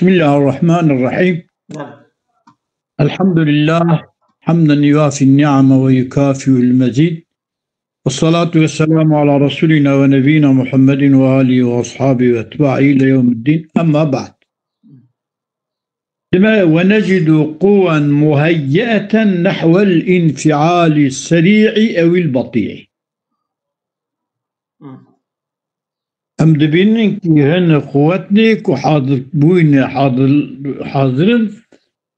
بسم الله الرحمن الرحيم. نعم. الحمد لله حمدا يوافي النعم ويكافئ المزيد، والصلاة والسلام على رسولنا ونبينا محمد وآله وأصحابه وأتباعه إلى يوم الدين. أما بعد، ونجد قوى مهيئة نحو الانفعال السريع أو البطيء. أم دبينك هن قوتنك وحاضر بوين حاضرين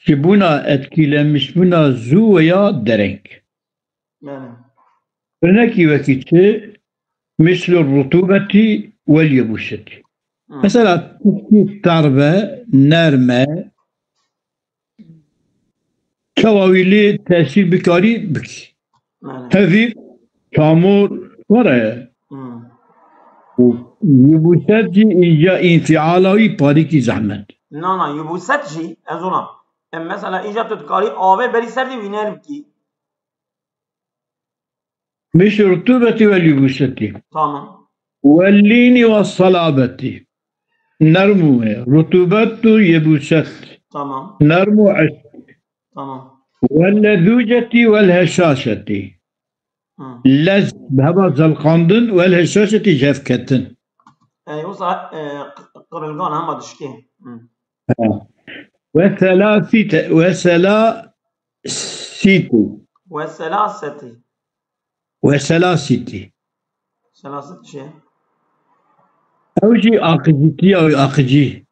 كبونا أتكيلا مش بونا زو ويا درنك. هناكي وكيتي مثل الرطوبة واليبوسة. مثلا تربة نرمة كواويلي تأثير بكاري بكي هذه تامور وراء يبوساتي إجا انفعالاوي باريكي زحمت. نا يبوساتي أزونا مثلا إجا تتكاري آوه بري سردي وينير بكي مش رطوبة واليبوسة تمام واللين والصلابة نرمو رطوبة يبوسات تمام نرمو عشق تمام واللذوجة والهشاشة لز بهبا زلقاندن والهشاشة جفكتن. يوصل قبلقان هم دشكي وثلاثة وثلاثة ثلاثة شيء أوجي أقجيتي أو أقجي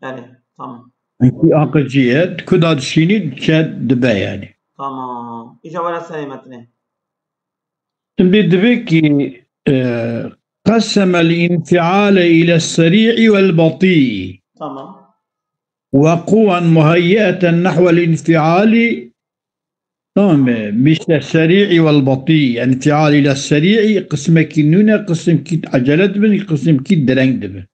يعني تمام أنتي أقجيات كدا دشيني تشاد دبا يعني تمام إجا ولا سليمتني تبدي دبيكي قسم الانفعال إلى السريع والبطيء تمام وقوى مهيئة نحو الانفعال تمام مثل السريع والبطيء. يعني انفعال إلى السريع قسم كنونة قسم كيت عجلة بن قسم كيت درنج دبن.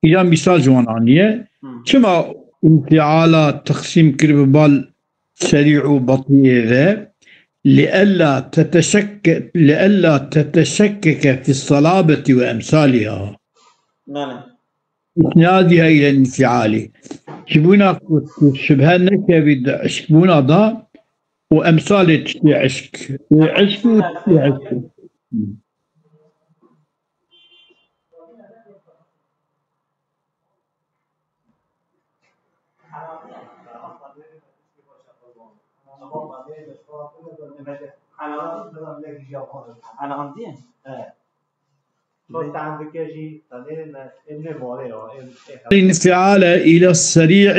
إذا مثال جوانانية كما انفعالات تقسيم كربال سريع وبطيء ذا لئلا تتشكك في الصلابة وأمثالها. نعم. إسنادها إلى الانفعال شبونا شبهانك شبونا ضا وأمثال عشق وعشق. أنا عندي الانفعال إلى السريع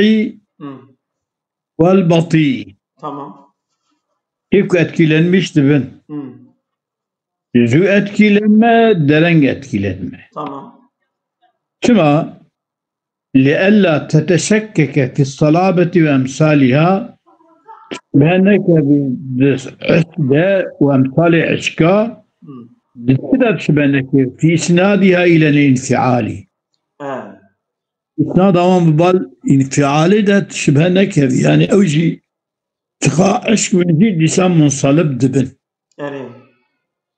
والبطيء. تمام كيف أتكلم مش تبن زو أتكلم ما درنج أتكلم تمام كما لئلا تتشكك في الصلابة وأمثالها بأنك بعشق وأمثال عشقا بسبب شبانك في إسنادها إلى الانفعال. إسناد أمام ببال انفعالي ده شبهانك يعني أوجي تقع عشق ونزيد لسان منصلب دبن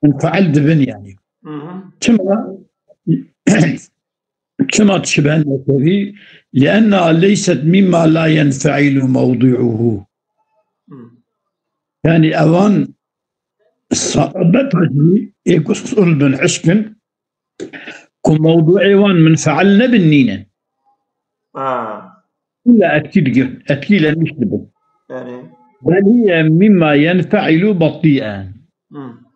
انفعل دبن يعني كما تشبهانك به لأنها ليست مما لا ينفعل موضوعه. يعني أوان صعبت عجلي يقصر بن عشق كموضوع أوان من فعلنا بالنينة إلا أكيد مش دبن بل هي مما ينفعل بطيئا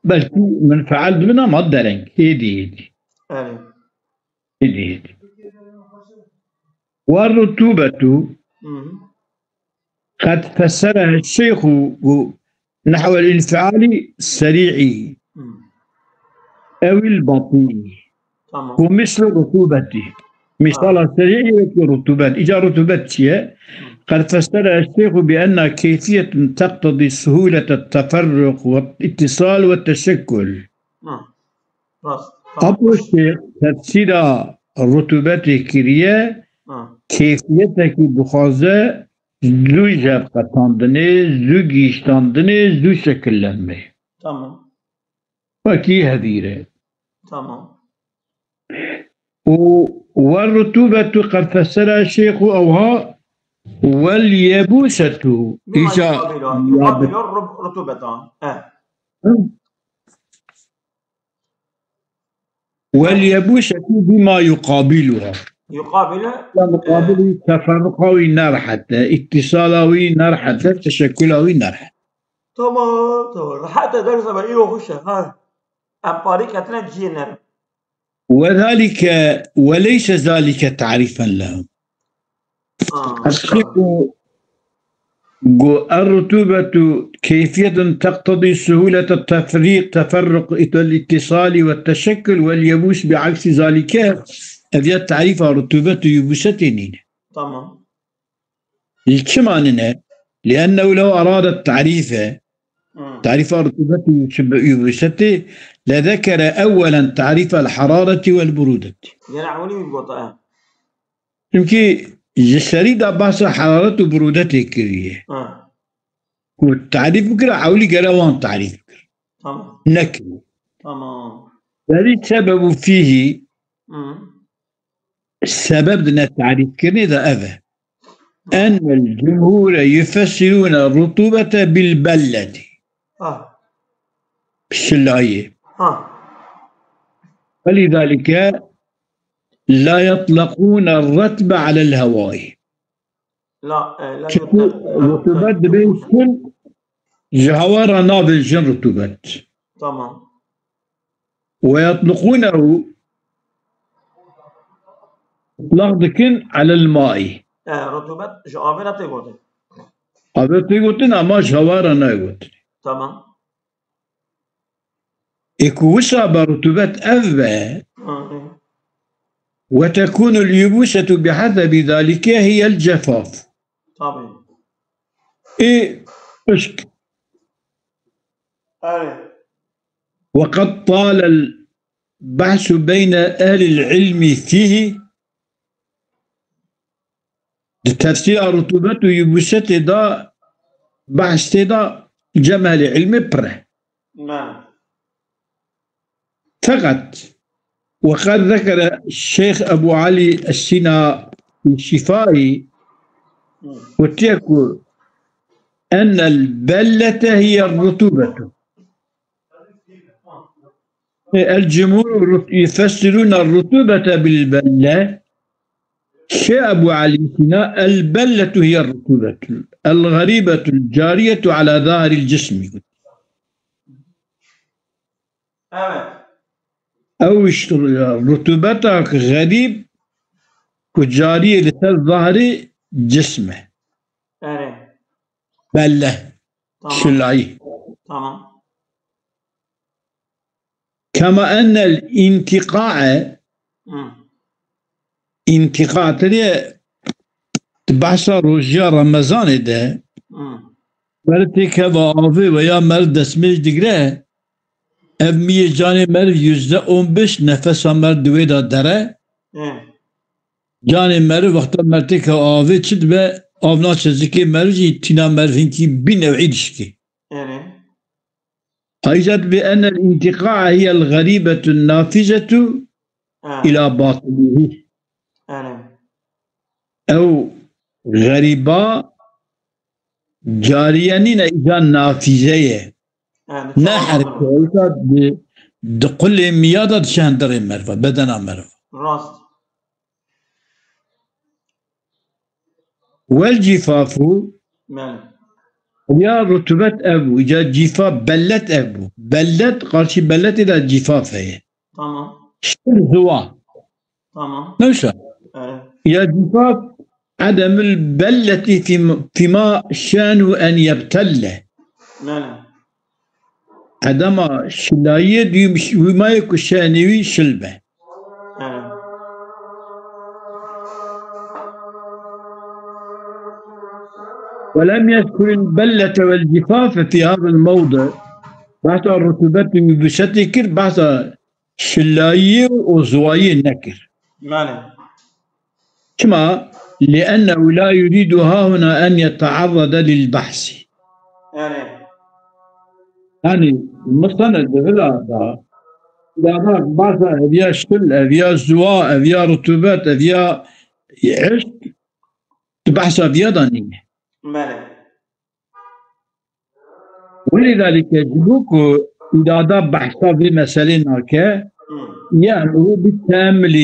بل من فعل بنا مدرن هيدي والرطوبة قد فسرها الشيخ نحو الانفعال السريع أو البطيء ومثل رطوبته. مثال السريع مثل رطوبات. إذا رطوبات قد فسرها الشيخ بأن كيفية تقتضي سهولة التفرق والاتصال والتشكل. أبو الشيخ تفسير الرطوبات كريا كيفيتك بخازة زو جابقتاندني زو جيشتاندني زو شكلنمي. تمام وكي هذيرة تمام والرطوبة قد فسرها الشيخ أوها واليبوسة بما إيجا يقابل رطوبة. واليبوسة بما يقابلها يقابل مقابل تفرقه نار حتى اتصاله نار حتى تشكله نار حتى. تمام حتى درس بقيله خش أمباري كتنا جينر. وذلك وليس ذلك تعريفا لهم. الشيخ الرطوبة كيفية تقتضي سهولة تفرق الاتصال والتشكل، واليبوس بعكس ذلك. هذا تعريف الرطوبة يبوستين. تمام. الكماننا لأنه لو أراد التعريف تعريف الرطوبة يبوستين لذكر أولا تعريف الحرارة والبرودة. يمكن جسريد بحث حرارة وبرودة كريه. والتعريف كرا حولي قروان تعريف. تمام. نكري. تمام. الذي سبب فيه السبب لنا التعريف كرني ذا أذى أن الجمهور يفسرون الرطوبة بالبلة. بالشلاية. فلذلك لا يطلقون الرطب على الهواء. لا رطوبات بين جهوار نابل جن رطوبات. تمام. ويطلقونه اطلاق دكن على الماء. رطوبات جوابنا تيغوتي. هذا تيغوتن اما جهوار نايغوتن. تمام. إكوسا برطوبات أذبى. وتكون اليبوسة بحسب ذلك هي الجفاف. طبعا. اشك. وقد طال البحث بين أهل العلم فيه تفسير الرطوبة يبوسة دا بحث دا جمع العلم بره. نعم. فقط وقد ذكر الشيخ أبو علي السنا في شفائه وتذكر أن البلة هي الرطوبة. الجمهور يفسرون الرطوبة بالبلة. الشيخ أبو علي السنا البلة هي الرطوبة الغريبة الجارية على ظاهر الجسم. أو رطوبتها غريب وجارية لظهر جسمه. بله. شلعي. تمام. كما أن الانتقاع ترى بحث رجع رمضان ده مرتك ضعفي ويا مرد اسمه دقره أمي جاني مرد %15 نفس مرد ويدا دره جاني مرد وقت مرتك آوي تشد به آونا چزكي مرد تينا مرد بنوعي دشكي. أيجد بأن الانتقاع هي الغريبة النافذة إلى باطنه أو غريبة جاريانين إذا نافذة نحرك دقل ميادة شهندر مرفا بدنا مرفا راست. والجفاف يا رطوبة أبو إذا جفاف بلت أبو بلت قارشي بلت إلى جفاف هي. تمام. زوا. تمام. نوشا. يا جفاف عدم البلة فيما شانه أن يبتل. نعم. عدم شلاية دي وما يكون شانوي شلبه. ولم يذكر البلة والجفاف في هذا الموضع. بعث الرطوبات بشتكر بعث شلاية وزواية نكر. نعم. كما لأنه لا يريد ها هنا أن يتعرض للبحث. يعني المستند هذا لا بعض أبيا شل أبيا زواء أبيا رطوبات أبيا عشق تبحث أبيا داني بله ولذلك يجبوك إذا دا بحثا في مسألة كا يأمر بالتأمل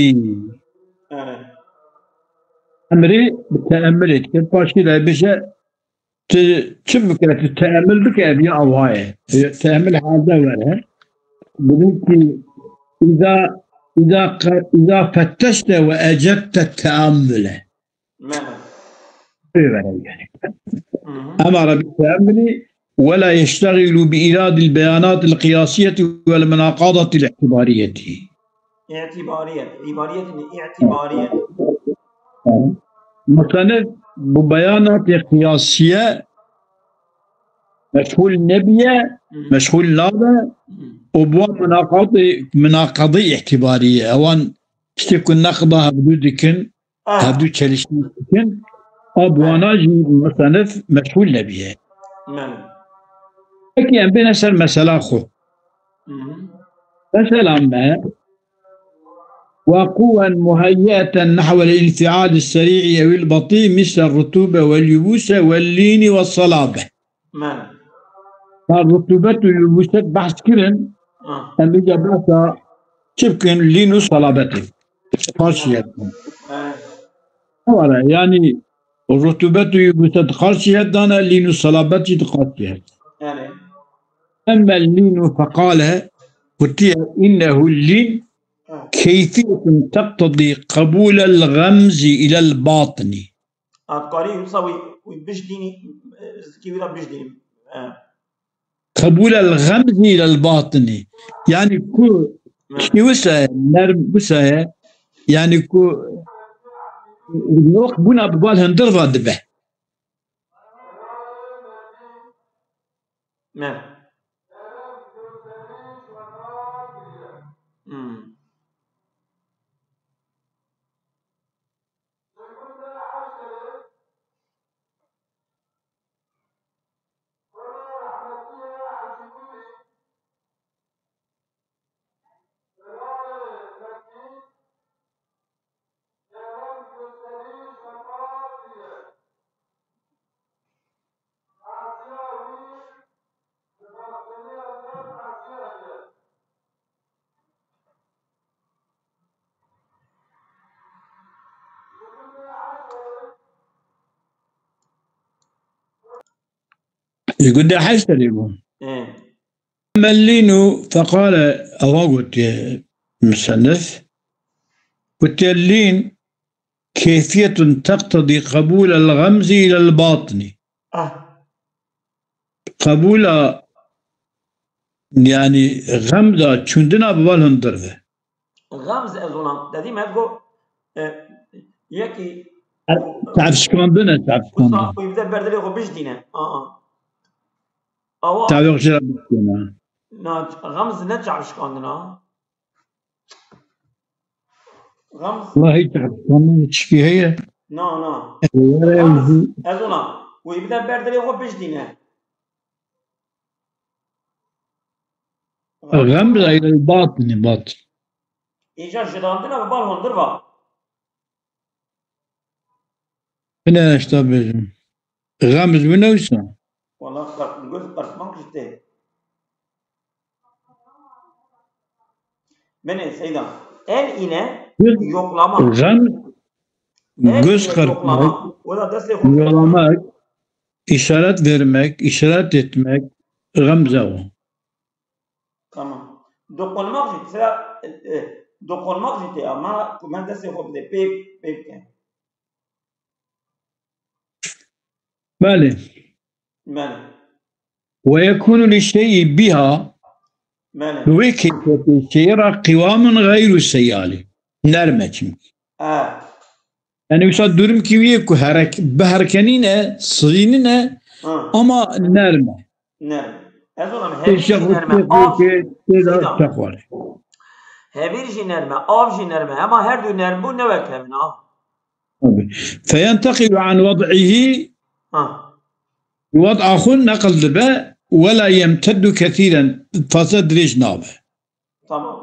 أمري بالتأمل كيف باشي لا بيجا تشبك التأمل بك أبيا أوهاي التأمل هذا ولا بدك إذا فتشت وأجبت التأمل يعني أمر بالتأمل ولا يشتغل بإيراد البيانات القياسية والمناقضة الاعتبارية. اعتبارية مثلا ببيانات قياسية مشغول نبية مشغول لابا وبوا مناقضة اعتبارية أوان تكون نقضها بدودكن هبدو تشلشنكن أبوانا مثلا مشغول نبية لكن أن بنسأل مسألة أخو مسألة ما وقوى مهيئة نحو الانفعال السريع أو البطيء مثل الرطوبة واليبوسة واللين والصلابة. الرطوبة واليبوسة بحث كرن أن يجب تبكن لين وصلابة قاسية. يعني الرطوبة واليبوسة قاسية دانا لين وصلابة قاسية. أما اللين فقال إنه اللين كيفية تقتضي قبول الغمز إلى الباطن. قبول الغمز إلى الباطن يعني كو شنوسة نرم بسها يعني كو نوق بنا ببالها ندرفا دبه. يقول ده حاجة تقريبا. أما اللين فقال أواقت يا مصنف قلت اللين كيفية تقتضي قبول الغمز إلى الباطن. قبول يعني غمزة شندنا ببالهم درفة. غمز أظن ده دي ما تقول يكي تعرف شكاندنا تعرف شكاندنا. ويبدأ بردلي هو بيجدينا. تعرف غشرة بيجدينا. غمز نتعرف شكاندنا. غمز. والله تعرف شكاندنا تشكي هي. نا. أظن ويبدأ بردلي هو بيجدينا. الغمز إلى الباطن باطن. إيجا جداندنا ببالهم درفا. أنا أشتبه غمز بنوسا. والله نقول قرصمان كشتة. من سيدا إنه يقلما. غمز göz kırpmak, yolamak, işaret vermek, işaret etmek, gamze o. Tamam. Dokunmak mesela dokunmak işte ama ben de seviyorum de pek. بله. ويكون للشيء بها بوكيفة السير قوام غير السيال نرمة. يعني يصير durum ki bir beherkenine, sığınine ama nerme. Nerme. Hebir nerme, av nerme ama her dün nerme bu ne vakit فينتقل عن وضعه وضع آخر نقل ذبه ولا يمتد كثيرا فصدريش نابه. تمام.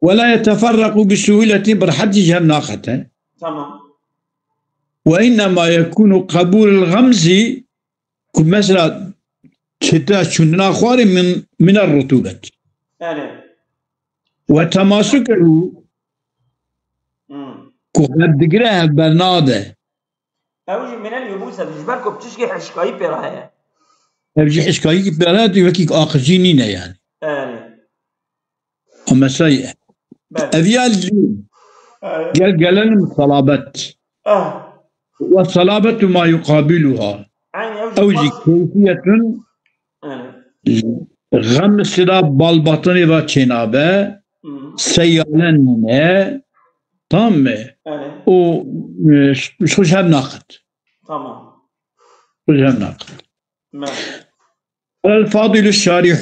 ولا يتفرق بسهولة برحتج هم ناقته. تمام. وإنما يكون قبول الغمز مثلا شتاء شننا خواري من الرطوبة وتماسكه كهد جراه برناده أوجي من اليبوسة تجبركم بتشكي حشكاي براها بيجي حشكاي براها يوكيك آخرجينين يعني أما سيء أذيال قال لهم الصلابة والصلابة ما يقابلها أوجي كيفية غمس بالبطن وشنابه سيالن تمام وشوش هالناقد تمام شوش هالناقد الفاضل الشارح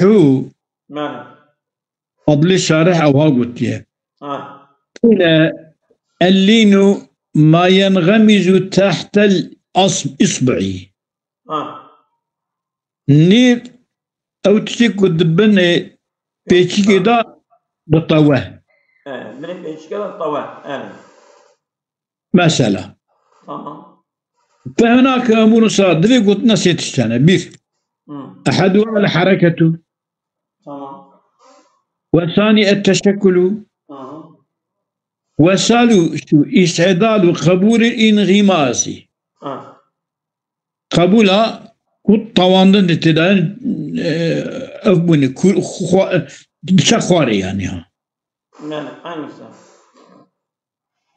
فضل الشارح أو هاقوتيه قيل اللين ما ينغمز تحت الإصبع نير أو تشيكو دبني بيشي كده بالطواه من بيشي كده بالطواه مثلا فهناك أمور صادرة قلت نسيت السنة بير أحدها الحركة والثاني التشكل والثالث استعداد قبول الانغماس قبولها كنت طواندن ابتداء أفبني بشخواري يعني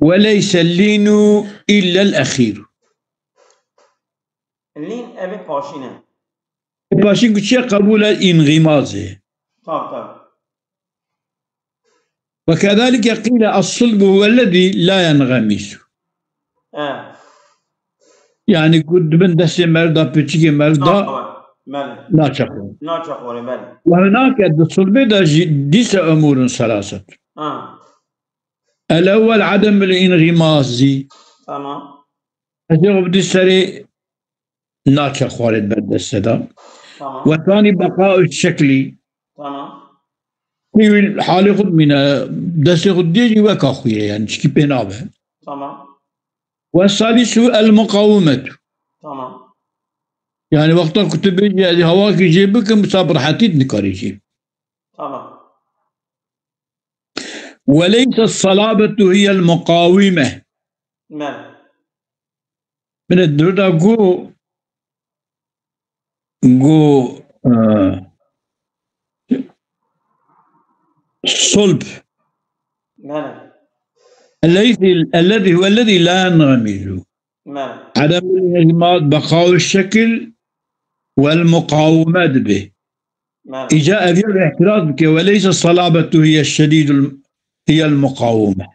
وليس اللين إلا الأخير اللين أبي باشينه باشين كتشي قبول الانغماس طب وكذلك قيل الصلب هو الذي لا ينغمس يعني كنت من دسي مرضى بتشكي مرضى ناچخوري وهناك الصلب ديس أمور ثلاثة الأول عدم الانغماس تمام أجيب دي سري ناچخوري بعد السدا والثاني بقاء الشكل تمام في حالي خد من دسي خد ديجي وكاخوية يعني شكي بينابه تمام والثالث المقاومة تمام يعني وقتا كنت بيجي هذه هواك يجيبك مصابر حتيت نكار يجيب تمام وليس الصلابة هي المقاومة من الدردة جو صلب الذي هو الذي لا ينغمز عدم الانغماس بقاء الشكل والمقاومات به إجاء ذي الاعتراض بك وليس الصلابة هي الشديد هي المقاومة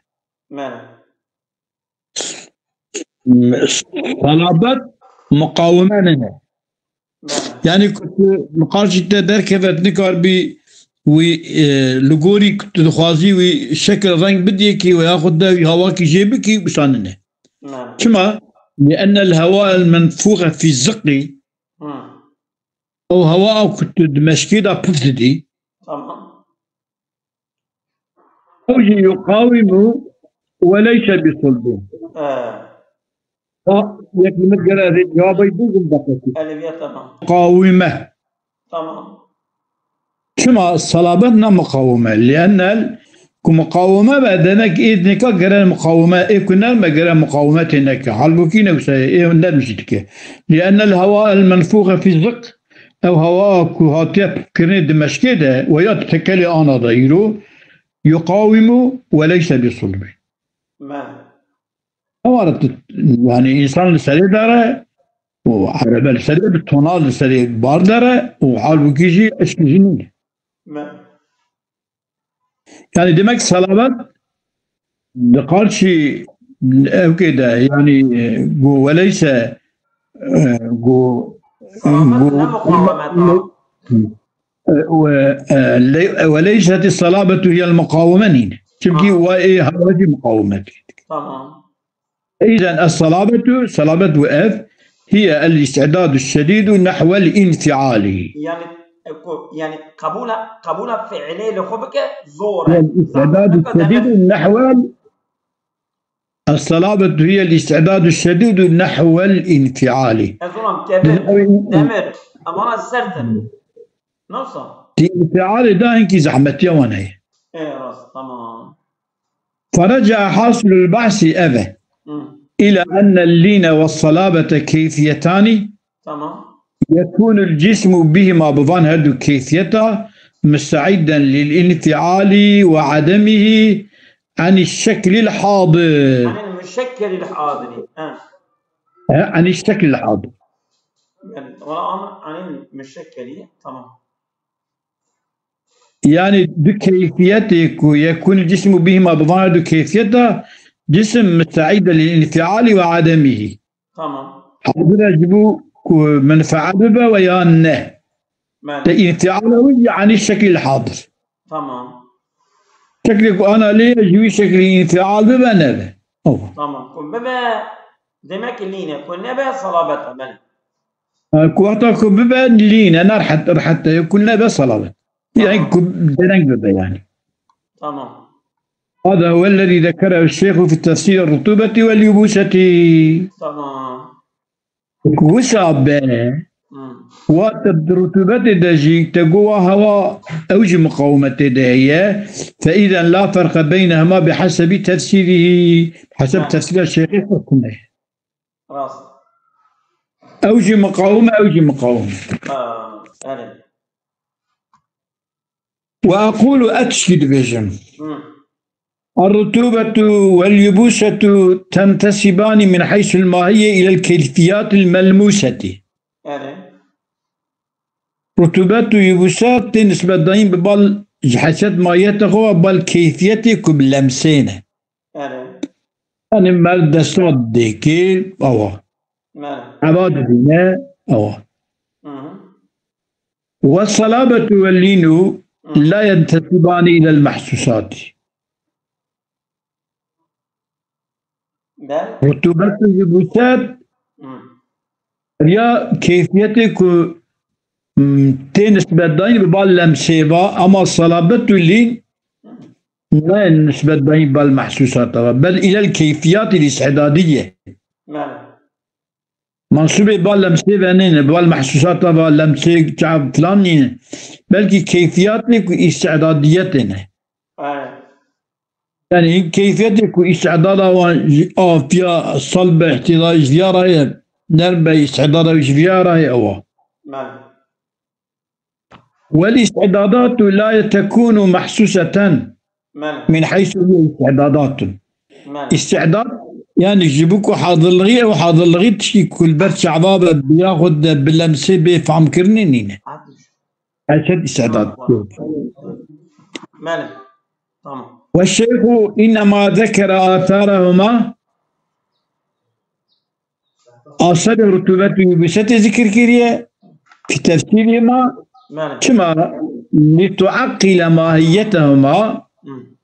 صلابة مقاومة يعني كنت مقارشة در كيفت نكار بي ولغوري كنت خوازي وشكل رنگ بديكي وياخد ده هواكي جيبكي بساننه كما لأن الهواء المنفوخ في الزقي أو هواء كنت دمشقي دا بفتدي أوجي يقاوم وليس بصلبه يكي مدقر هذه الجواب يدوزن بقيتي مقاومة كما الصلابتنا مقاومة لأن كمقاومة بعدنك إذنك قرأ مقاومة كنا ما قرأ مقاومتنك حلوكينا وسيئ لأن الهواء المنفوخ في الزق أو هواء كهاتيب كرني دمشقي ده ويتكلي أنا ضيرو يقاوم وليس بصلب يعني إنسان لسري داره وعرب لسري بالتونال لسري بار داره وحلوكيجي أشكيجيني يعني دمك صلابات قال شيء كده يعني وليس وليست الصلابة هي المقاومة تبقي هذه مقاومة إذن الصلابة صلابة وقف هي الاستعداد الشديد نحو الانفعال يعني يعني قبول فعلي لخبك زورة الاستعداد الشديد نحو الصلابة هي الاستعداد الشديد نحو الانفعال. أزولم كبر دمر أمانة سرتن نوصل الانفعال ده انك زحمتي وانا إيه راس تمام. فرجع حاصل البحث أبا إلى أن اللين والصلابة كيفيتان تمام. يكون الجسم بهما بظن هذه كيفيته مستعدا للانفعال وعدمه عن الشكل الحاضر. عن المشكل الحاضر. عن الشكل الحاضر. يعني ولا عن المشكل. تمام. يعني بكيفيته يكون الجسم بهما بظن هذه كيفيته جسم مستعد للانفعال وعدمه. تمام. حاضر يجب منفعة به ويانه. انفعاله يعني الشكل الحاضر. تمام. شكلك أنا ليه أجوي شكل انفعال به نبه. تمام. كن ببا دمك اللينة كن نبه صلابته بل. كوحتا كببا اللينة أنا رحت يكون نبه صلابته. يعني دنك ببا يعني. تمام. هذا هو الذي ذكره الشيخ في تفسير الرطوبة واليبوسة. تمام. وسابه وقت الرطوبة دجي تقوى هواء أوج مقاومة دهية فإذا لا فرق بينهما بحسب تفسيره حسب تفسير الشيخ حكمه. راس أوج مقاومة أوج مقاومة. وأقول أتشد بجم الرطوبة واليبوسة تنتسبان من حيث الماهية إلى الكيفيات الملموسة. رطوبات ويبوسات نسبة دايم ببال حسب ماهيته بالكيفية كبلمسينة. يعني مال دستات ديكي أوه عباد دينا أوه. والصلابة واللين لا ينتسبان إلى المحسوسات. رطوبات ويبوسات يا كيفيتك نسبة دايم ببال لمسيبا أما الصلابة واللين لا نسبة دايم بالمحسوسات بل إلى الكيفيات الاستعدادية. منصوبة باللمسيبا نين بالمحسوسات باللمسي شعب فلان بلكي كيفياتك واستعداديتنا. يعني كيفيتك واستعدادها فيها صلب احتضار زيارة نربة استعدادها زيارة أو والاستعدادات لا تكون محسوسة من حيث هي استعدادات. استعداد يعني يجيبوك حاضر الغي او حاضر الغي تشي كل برد شعبابه بياخذ باللمسه بفهم كرنينين اشد استعداد. والشيخ انما ذكر اثارهما اثار رتبته بست ذكر كريه في تفسيرهما كما لتعقل ماهيتهما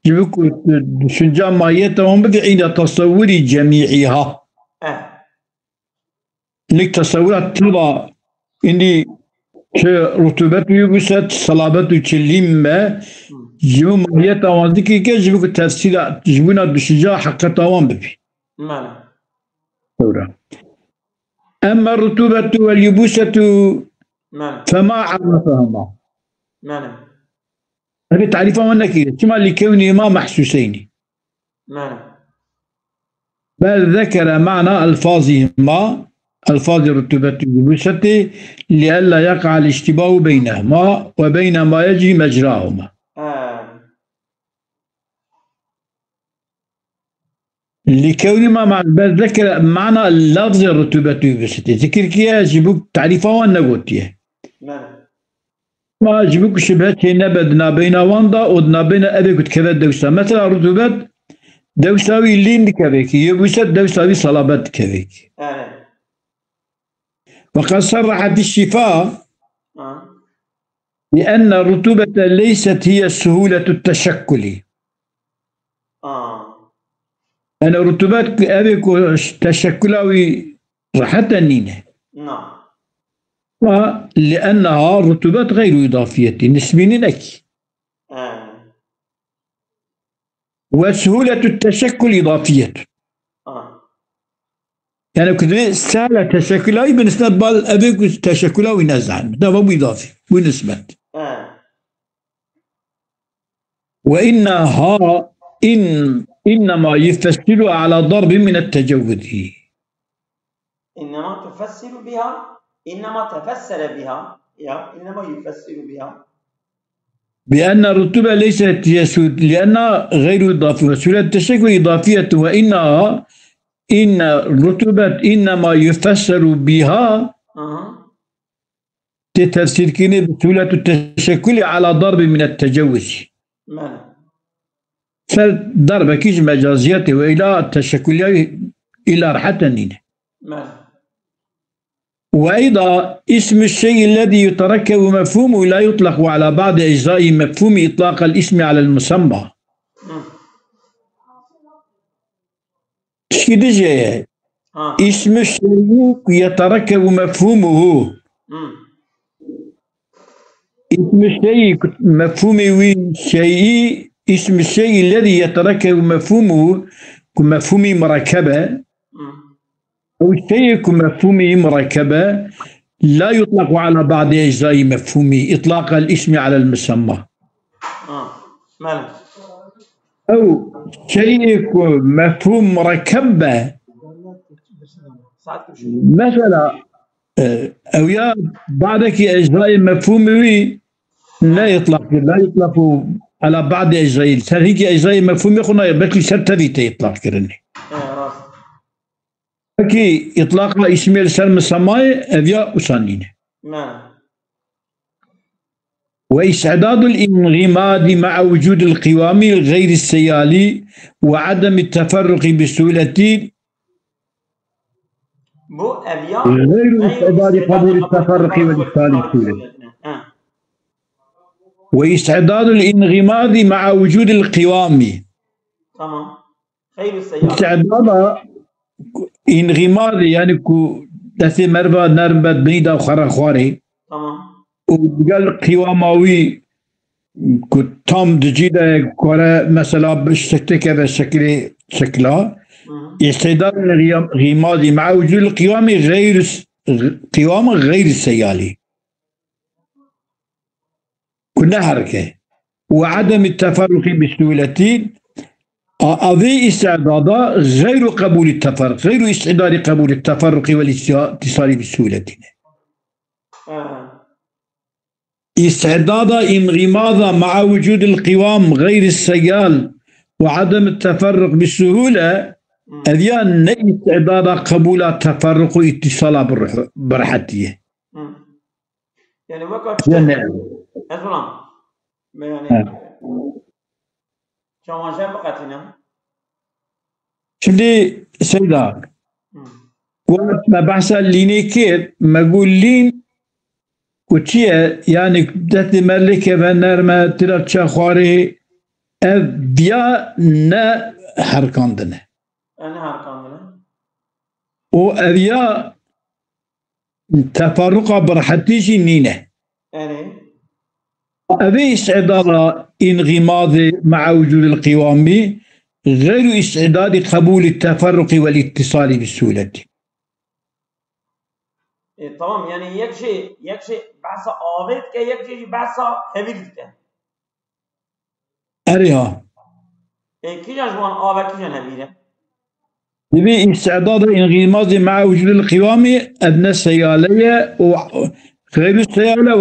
يبقوا شنجا ماهيتهم بعيد تصور جميعها. لك تصورات تبا إني رطوبته يبست صلابته تلمة جمو ماهيتهم ذكي كي يبقوا تفسير يجبونا بشجاع حق طوام ببي. أما الرطوبة واليبوسة فما عرفهما. هذه تعريفها والنكير ثم لكونهما محسوسين. بل ذكر معنى ألفاظهما ألفاظ الرتبة واليبوسة لئلا يقع الاشتباه بينهما وبين ما يجري مجراهما. لكونهما بل ذكر معنى اللفظ الرتبة واليبوسة ذكر كيا يجب تعريفها والنقوتيه. ما يجبك شبهات نبدنا بين واندا ودنا بين أبيك كذا دوسة مثلا رطوبات دوساوي لين كذاك يبوسات دوساوي صلابات كذاك. وقد صرحت الشفاء لأن الرطوبة ليست هي سهولة التشكل. أنا رطوبات أبيك تشكلاوي راحة نينة. لأنها رتبات غير إضافية نسبين لك. وسهولة التشكل إضافية. يعني كده سهلة تشكلها بالنسبة لأبيك تشكلها وينزع ده مو إضافي ونسبة. وإنها إنما يفسر على ضرب من التجوز. إنما تفسر بها، إنما تفسر بها، إنما يفسر بها بأن الرتبة ليست يسود لأنها غير إضافية وسهولة التشكل إضافية. وإنها إن الرتبة إنما يفسر بها تفسير كني بسهولة التشكل على ضرب من التجوز. فضرب كيش مجازيات وإلى التشكل إلى رحتنين. وأيضا اسم الشيء الذي يتركب مفهومه لا يطلق على بعض أجزاء مفهوم إطلاق الاسم على المسمى. كده جاي اسم الشيء يتركب مفهومه. اسم الشيء مفهوم شيء اسم الشيء الذي يتركب مفهومه كمفهوم مركبة أو الشيء كمفهوم مركبة لا يطلق على بعض أجزاء مفهومه إطلاق الاسم على المسمى. أو شيء مفهوم مركبة مثلا أو يا بعضك أجزاء مفهومه لا يطلق على بعض أجزاء هيك أجزاء مفهومه خنا بس شرط يطلق كرني. كي إطلاق اسم السلم السماء أبيا أسانين. وإسعداد الانغماد مع وجود القوام غير السيالي وعدم التفرق بسهولة غير استعداد قبول التفرق والإفصال بسهولة. وإسعداد الانغماد مع وجود القوام. تمام. غير السيالي. استعداد انغماد يعني دسي مربا نربت بنيدا وخرا خواري. تمام. وقال قواماوي كتام دجيدة كورا مثلا بشتكتك بشكل شكلها. استعداد الانغماد مع وجود القوام غير السيالي. كنا حركة وعدم التفرق بسهولة. هذه استعداد غير قبول التفرق غير استعداد قبول التفرق والاتصال بسهولة. استعداد انغماض مع وجود القوام غير السيال وعدم التفرق بالسهولة أذيان استعداد قبول التفرق واتصال برحتية. يعني وقت يعني شو بقتنا شدي سيدا وقت ما بحث ليني كيف ما قول لين وشيء يعني بدأت ملكة بنرمى ترى شخاري أبيا نا حركاندنا أنا حركاندنا وأبيا تفرق برحتيش نينه يعني أبي استعداد انغماض مع وجود القوام غير استعداد قبول التفرق والاتصال بالسهولة. تمام يعني يكشي بحث آبد كيكشي بحث هبيل كه. أريها. كي جوان آبد كي جن هبيله. أبي استعداد انغماض مع وجود القوام أدنى السيالية غير السيالة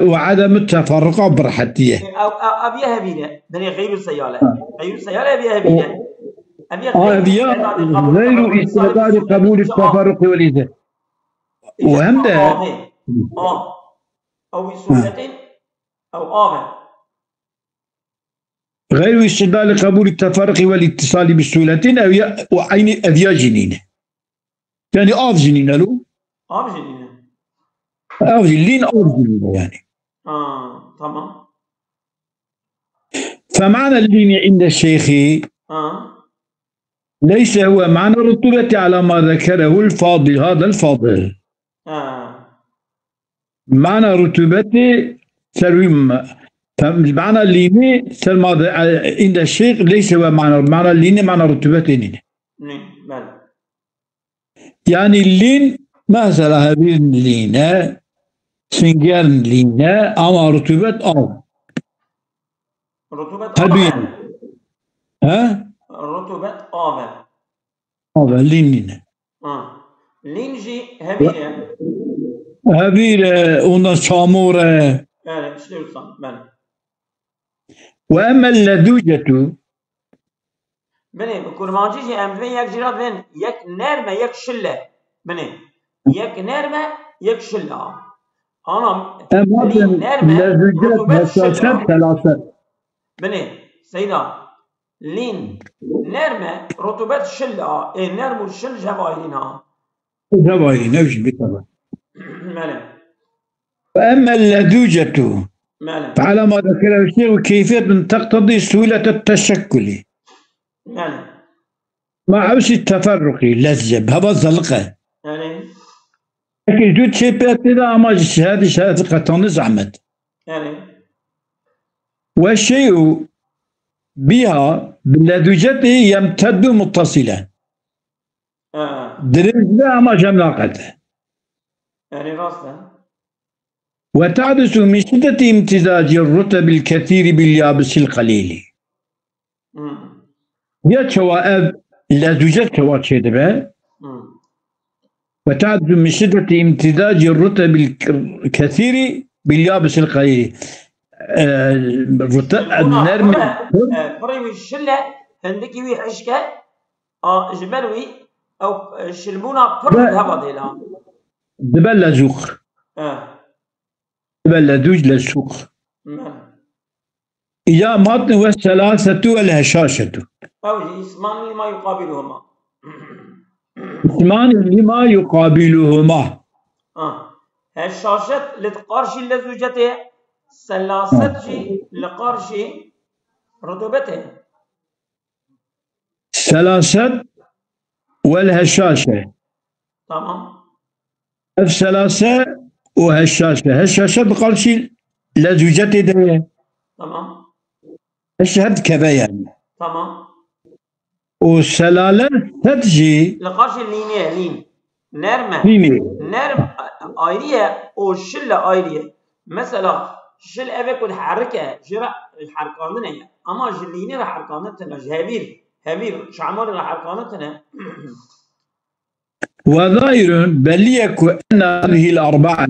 وعدم التفرق برحتية. أبي هبيله دني غير السيالة. غير السيالة أبي هبيله. غير استعداد قبول التفرق والإذن. وهم ده أو بسهولة أو غير استعداد قبول التفرق والاتصال بالسهولة أو عين أذيا جنينة. يعني جنينة له. جنينة. لين جنينة يعني. تمام. فمعنى اللين عند الشيخ ليس هو معنى الرتبة على ما ذكره الفاضل هذا الفاضل. معنى رطوبته سلوم. فمعنى الليني سلم عند الشيخ ليس هو معنى الليني معنى رطوبته نيني. بله. يعني اللين مثلا هذه اللينة سنجر لينة أما رطوبة أو رطوبة هبين ها رطوبة آبه. هذا لين لينجي هبيرة. هبيرة ونشامورة. بله شلوصان بله. وأما اللذوجة بله بكرمانجي أمدوين يك جرات بين يك نرمة يك شلة. بله يك نرمة يك شلة. أنا لين نرمة رطوبة شلة. ثلاثة. بله سيدا لين نرمة رطوبة شلة. نرمو الشل جواهرنا. جواهرنا وش بكرة. بله. وأما اللذوجة فعلى ما ذكره الشيخ كيفية تقتضي سهولة التشكل مع عوش التفرق لذة هذا الزلقة لكن جود شيء بيتنا أما هذه قطان زعمت والشيء بها باللذوجة يمتد متصلا درجة أما جملاقته وتحدث من شدة امتزاج الرطب الكثير باليابس القليل. هي شوائب اللذوجة شوائب وتحدث من شدة امتزاج الرطب الكثير باليابس القليل. الرطب النرمي بريوي الشلة عندك يوي حشكة جبلوي أو شلبونا برد هبا ديلا دبل لزوخ اللذوج للسوق. إذا ماتن والثلاثة والهشاشة أو اسمان لما يقابلهما. اسمان لما يقابلهما. هشاشة لتقارشي اللذوجته ثلاثة لقارشي رطوبته. ثلاثة والهشاشة. تمام. الثلاثة وهشاشة بقارشي لذوجته ده. تمام. الشهد كذا يعني. تمام. والسلالة تجي لقاش لين نرمة نرم آيرية أو شلة آيرية مثلا شل أبيك وتحركها جرا الحركانة أما جليني راح حركانتنا هبير شعمار راح حركانتنا. وظاهر بل يكن أن هذه الأربعة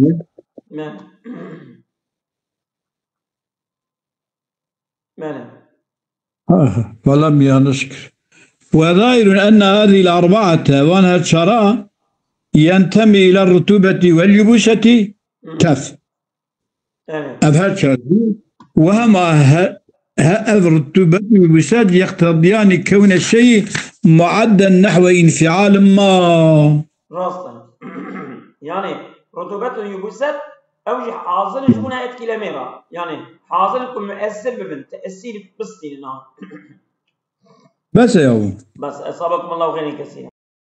ولم ينشكر. وظاهر أن هذه الأربعة وأنها الشراء ينتمي إلى الرطوبة واليبوسة كف أفهد وهما الرطوبة واليبوسات يقتضيان كون الشيء معدا نحو انفعال ما راسا يعني رطوبة واليبوسات أوجه حاصل يكونها اتكيلاميرا يعني حاصل يكون مؤثر ببنت تأثير بسيطة بس يا أبو بس أصابكم الله خير كثير.